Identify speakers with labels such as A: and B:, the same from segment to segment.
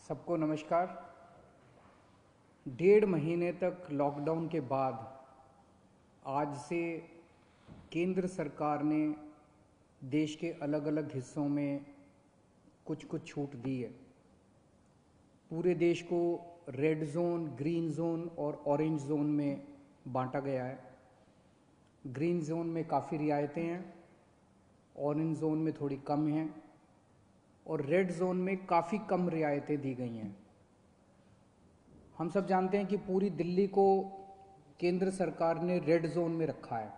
A: सबको नमस्कार। 1.5 महीने तक लॉकडाउन के बाद आज से केंद्र सरकार ने देश के अलग अलग हिस्सों में कुछ कुछ छूट दी है। पूरे देश को रेड जोन, ग्रीन जोन और ऑरेंज जोन में बांटा गया है। ग्रीन जोन में काफ़ी रियायतें हैं, ऑरेंज जोन में थोड़ी कम हैं और रेड जोन में काफ़ी कम रियायतें दी गई हैं। हम सब जानते हैं कि पूरी दिल्ली को केंद्र सरकार ने रेड जोन में रखा है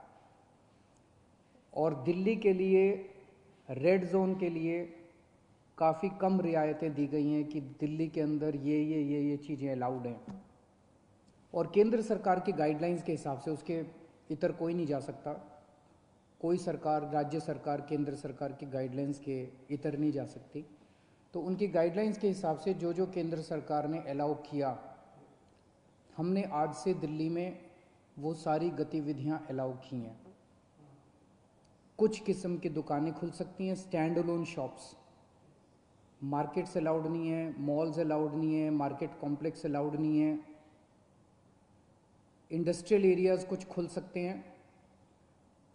A: और दिल्ली के लिए रेड जोन के लिए काफ़ी कम रियायतें दी गई हैं कि दिल्ली के अंदर ये चीज़ें अलाउड हैं और केंद्र सरकार की गाइडलाइंस के हिसाब से उसके इतर कोई नहीं जा सकता। कोई सरकार, राज्य सरकार, केंद्र सरकार की गाइडलाइंस के इतर नहीं जा सकती। तो उनकी गाइडलाइंस के हिसाब से जो जो केंद्र सरकार ने अलाउ किया, हमने आज से दिल्ली में वो सारी गतिविधियां अलाउ की हैं। कुछ किस्म की दुकानें खुल सकती हैं, stand alone shops. Markets allowed नहीं है, मॉल्स अलाउड नहीं है, मार्केट कॉम्प्लेक्स अलाउड नहीं है। इंडस्ट्रियल एरियाज कुछ खुल सकते हैं,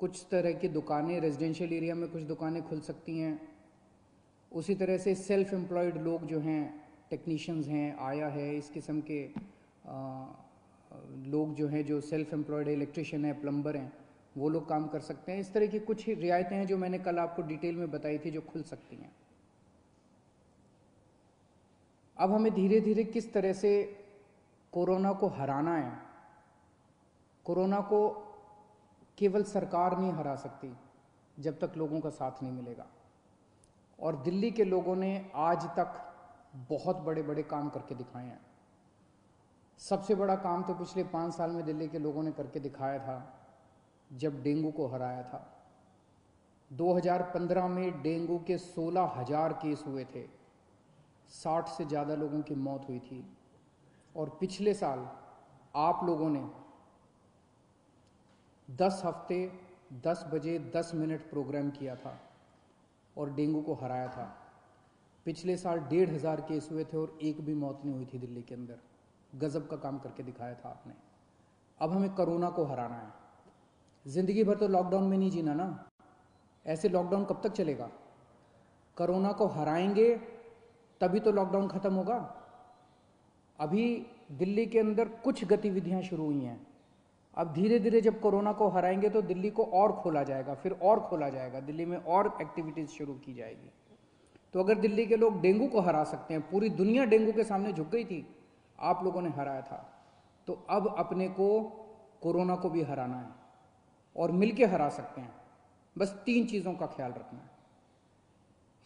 A: कुछ तरह की दुकानें, रेजिडेंशियल एरिया में कुछ दुकानें खुल सकती हैं। उसी तरह से सेल्फ एम्प्लॉयड लोग जो हैं, टेक्नीशियंस हैं, आया है, इस किस्म के लोग जो हैं, जो सेल्फ एम्प्लॉयड है, इलेक्ट्रिशियन है, प्लम्बर हैं, वो लोग काम कर सकते हैं। इस तरह की कुछ रियायतें हैं जो मैंने कल आपको डिटेल में बताई थी, जो खुल सकती हैं। अब हमें धीरे धीरे किस तरह से कोरोना को हराना है। कोरोना को केवल सरकार नहीं हरा सकती जब तक लोगों का साथ नहीं मिलेगा। और दिल्ली के लोगों ने आज तक बहुत बड़े बड़े काम करके दिखाए हैं। सबसे बड़ा काम तो पिछले 5 साल में दिल्ली के लोगों ने करके दिखाया था जब डेंगू को हराया था। 2015 में डेंगू के 16,000 केस हुए थे, 60 से ज़्यादा लोगों की मौत हुई थी। और पिछले साल आप लोगों ने 10 हफ्ते 10 बजे 10 मिनट प्रोग्राम किया था और डेंगू को हराया था। पिछले साल 1,500 केस हुए थे और एक भी मौत नहीं हुई थी दिल्ली के अंदर। गजब का काम करके दिखाया था आपने। अब हमें कोरोना को हराना है। जिंदगी भर तो लॉकडाउन में नहीं जीना ना। ऐसे लॉकडाउन कब तक चलेगा? कोरोना को हराएंगे तभी तो लॉकडाउन खत्म होगा। अभी दिल्ली के अंदर कुछ गतिविधियां शुरू हुई हैं। अब धीरे धीरे जब कोरोना को हराएंगे तो दिल्ली को और खोला जाएगा, फिर और खोला जाएगा, दिल्ली में और एक्टिविटीज शुरू की जाएगी। तो अगर दिल्ली के लोग डेंगू को हरा सकते हैं, पूरी दुनिया डेंगू के सामने झुक गई थी, आप लोगों ने हराया था, तो अब अपने को कोरोना को भी हराना है और मिलके हरा सकते हैं। बस 3 चीज़ों का ख्याल रखना है।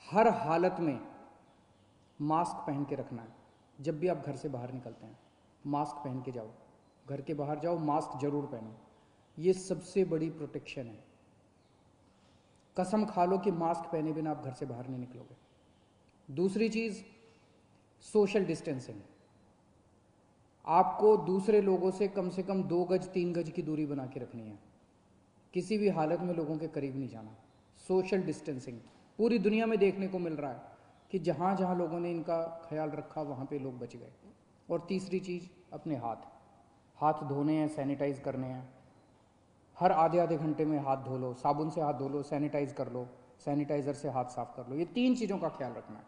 A: हर हालत में मास्क पहन के रखना है। जब भी आप घर से बाहर निकलते हैं मास्क पहन के जाओ। घर के बाहर जाओ, मास्क जरूर पहनो। ये सबसे बड़ी प्रोटेक्शन है। कसम खा लो कि मास्क पहने बिना आप घर से बाहर नहीं निकलोगे। दूसरी चीज़, सोशल डिस्टेंसिंग। आपको दूसरे लोगों से कम 2 गज 3 गज की दूरी बना के रखनी है। किसी भी हालत में लोगों के करीब नहीं जाना। सोशल डिस्टेंसिंग पूरी दुनिया में देखने को मिल रहा है कि जहाँ जहाँ लोगों ने इनका ख्याल रखा वहाँ पे लोग बच गए। और तीसरी चीज़, अपने हाथ धोने हैं, सैनिटाइज करने हैं। हर आधे आधे घंटे में हाथ धो लो, साबुन से हाथ धो लो, सैनिटाइज कर लो, सैनिटाइज़र से हाथ साफ कर लो। ये 3 चीज़ों का ख्याल रखना है।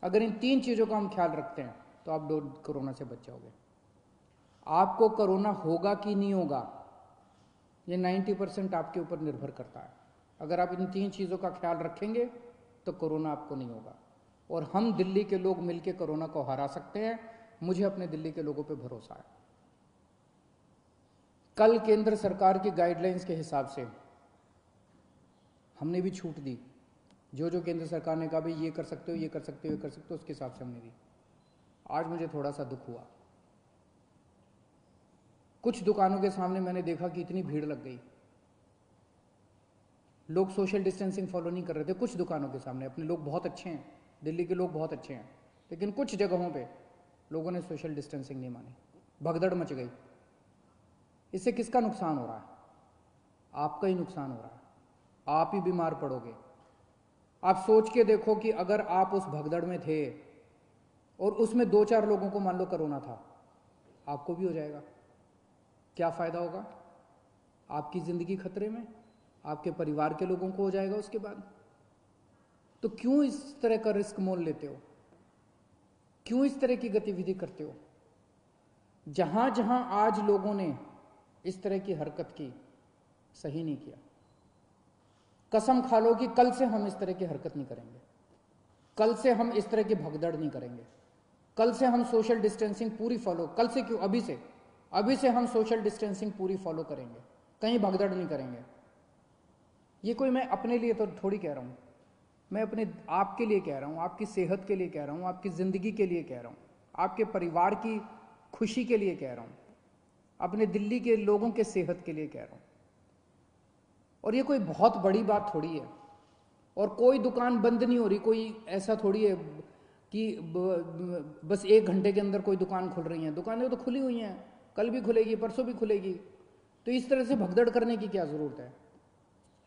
A: अगर इन 3 चीज़ों का हम ख्याल रखते हैं तो आप कोरोना से बच जाओगे। आपको कोरोना होगा कि नहीं होगा, ये 90% आपके ऊपर निर्भर करता है। अगर आप इन 3 चीज़ों का ख्याल रखेंगे तो कोरोना आपको नहीं होगा। और हम दिल्ली के लोग मिलकर कोरोना को हरा सकते हैं। मुझे अपने दिल्ली के लोगों पे भरोसा है। कल केंद्र सरकार की गाइडलाइंस के हिसाब से हमने भी छूट दी। जो जो केंद्र सरकार ने कहा भाई ये कर सकते हो, ये कर सकते हो, ये कर सकते हो, उसके हिसाब से हमने दी। आज मुझे थोड़ा सा दुख हुआ। कुछ दुकानों के सामने मैंने देखा कि इतनी भीड़ लग गई। लोग सोशल डिस्टेंसिंग फॉलो नहीं कर रहे थे। कुछ दुकानों के सामने, अपने लोग बहुत अच्छे हैं, दिल्ली के लोग बहुत अच्छे हैं, लेकिन कुछ जगहों पे लोगों ने सोशल डिस्टेंसिंग नहीं मानी। भगदड़ मच गई। इससे किसका नुकसान हो रहा है? आपका ही नुकसान हो रहा है। आप ही बीमार पड़ोगे। आप सोच के देखो कि अगर आप उस भगदड़ में थे और उसमें 2-4 लोगों को मान लो कोरोना था, आपको भी हो जाएगा, क्या फायदा होगा? आपकी जिंदगी खतरे में, आपके परिवार के लोगों को हो जाएगा उसके बाद। तो क्यों इस तरह का रिस्क मोल लेते हो? क्यों इस तरह की गतिविधि करते हो? जहां जहां आज लोगों ने इस तरह की हरकत की, सही नहीं किया। कसम खा लो कि कल से हम इस तरह की हरकत नहीं करेंगे, कल से हम इस तरह की भगदड़ नहीं करेंगे, कल से हम सोशल डिस्टेंसिंग पूरी फॉलो, कल से क्यों, अभी से हम सोशल डिस्टेंसिंग पूरी फॉलो करेंगे, कहीं भगदड़ नहीं करेंगे। ये कोई मैं अपने लिए तो थोड़ी कह रहा हूं, मैं अपने आपके लिए कह रहा हूं, आपकी सेहत के लिए कह रहा हूं, आपकी जिंदगी के लिए कह रहा हूं, आपके परिवार की खुशी के लिए कह रहा हूं, अपने दिल्ली के लोगों के सेहत के लिए कह रहा हूं। और ये कोई बहुत बड़ी बात थोड़ी है, और कोई दुकान बंद नहीं हो रही, कोई ऐसा थोड़ी है कि बस 1 घंटे के अंदर कोई दुकान खुल रही है। दुकानें तो खुली हुई हैं, कल भी खुलेगी, परसों भी खुलेगी, तो इस तरह से भगदड़ करने की क्या जरूरत है?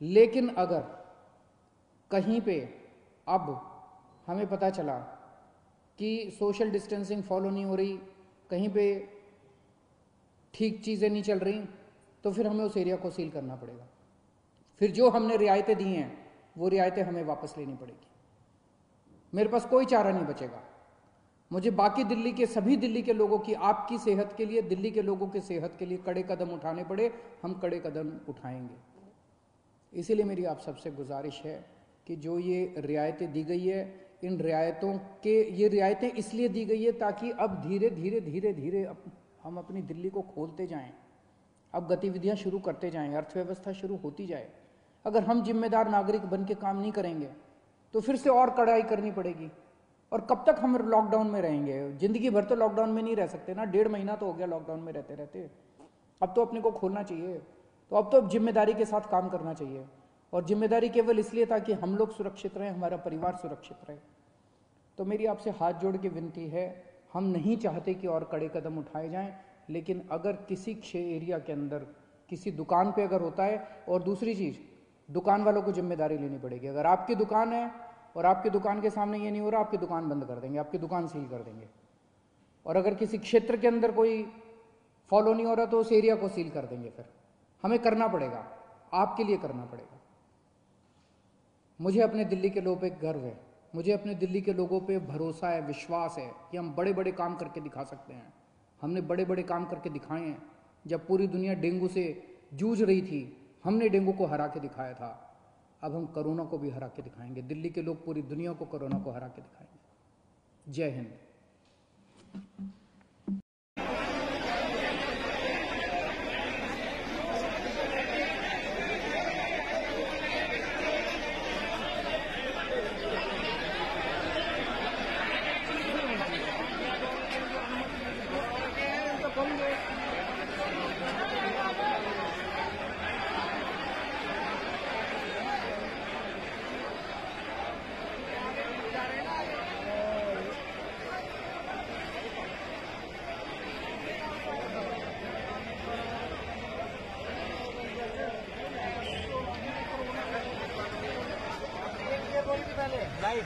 A: लेकिन अगर कहीं पे अब हमें पता चला कि सोशल डिस्टेंसिंग फॉलो नहीं हो रही, कहीं पे ठीक चीज़ें नहीं चल रही, तो फिर हमें उस एरिया को सील करना पड़ेगा। फिर जो हमने रियायतें दी हैं वो रियायतें हमें वापस लेनी पड़ेगी। मेरे पास कोई चारा नहीं बचेगा। मुझे बाकी दिल्ली के, सभी दिल्ली के लोगों की, आपकी सेहत के लिए, दिल्ली के लोगों की सेहत के लिए कड़े कदम उठाने पड़े, हम कड़े कदम उठाएंगे। इसीलिए मेरी आप सबसे गुजारिश है कि जो ये रियायतें दी गई है, इन रियायतों के, ये रियायतें इसलिए दी गई है ताकि अब धीरे धीरे हम अपनी दिल्ली को खोलते जाएं, अब गतिविधियां शुरू करते जाएं, अर्थव्यवस्था शुरू होती जाए। अगर हम जिम्मेदार नागरिक बन के काम नहीं करेंगे तो फिर से और कड़ाई करनी पड़ेगी। और कब तक हम लॉकडाउन में रहेंगे? जिंदगी भर तो लॉकडाउन में नहीं रह सकते ना, 1.5 महीना तो हो गया लॉकडाउन में रहते रहते। अब तो अपने को खोलना चाहिए, तो अब तो जिम्मेदारी के साथ काम करना चाहिए। और जिम्मेदारी केवल इसलिए ताकि हम लोग सुरक्षित रहें, हमारा परिवार सुरक्षित रहे। तो मेरी आपसे हाथ जोड़ के विनती है, हम नहीं चाहते कि और कड़े कदम उठाए जाएं, लेकिन अगर किसी एरिया के अंदर किसी दुकान पे अगर होता है, और दूसरी चीज़, दुकान वालों को जिम्मेदारी लेनी पड़ेगी। अगर आपकी दुकान है और आपकी दुकान के सामने ये नहीं हो रहा, आपकी दुकान बंद कर देंगे, आपकी दुकान सील कर देंगे। और अगर किसी क्षेत्र के अंदर कोई फॉलो नहीं हो रहा तो उस एरिया को सील कर देंगे। फिर हमें करना पड़ेगा, आपके लिए करना पड़ेगा। मुझे अपने दिल्ली के लोगों पे गर्व है, मुझे अपने दिल्ली के लोगों पे भरोसा है, विश्वास है कि हम बड़े बड़े काम करके दिखा सकते हैं। हमने बड़े बड़े काम करके दिखाए हैं। जब पूरी दुनिया डेंगू से जूझ रही थी, हमने डेंगू को हरा के दिखाया था। अब हम कोरोना को भी हरा के दिखाएंगे। दिल्ली के लोग पूरी दुनिया को कोरोना को हरा के दिखाएंगे। जय हिंद।
B: लाइव